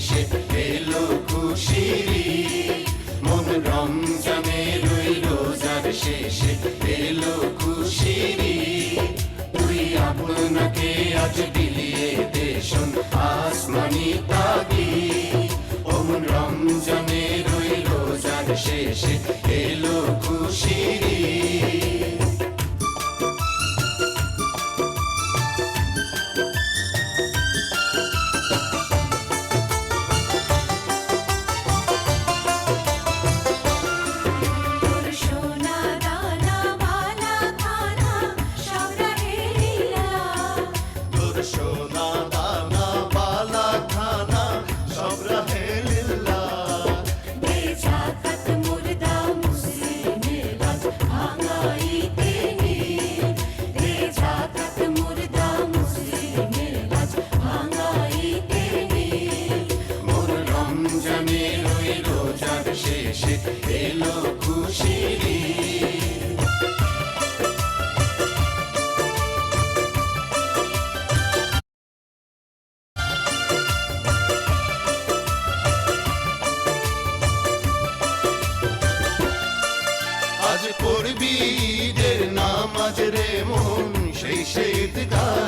শেষে এলো খুশির ঈদ। মন রমজানের ওই রোজার শেষে এলো খুশির ঈদ। তুই আপনাকে আজ বিলিয়ে দে শোন আসমানি তাগিদ। ও মন রমজানের ওই রোজার শেষে এলো খুশির ঈদ। সোনা দানা বালা খানা সব রাহে লিল্লাহ। দে যাকাত মুর্দা মুসলিমের লাজ ভাঙাইতে নিন। দে যাকাত মুর্দা মুসলিমের লাজ ভাঙাইতে নিন। মোর রমজানের ওই রোজার শেষে এলো খুশির ঈদ। আজ পড়বি ঈদের নামাজ রে মন সেই ঈদগাহ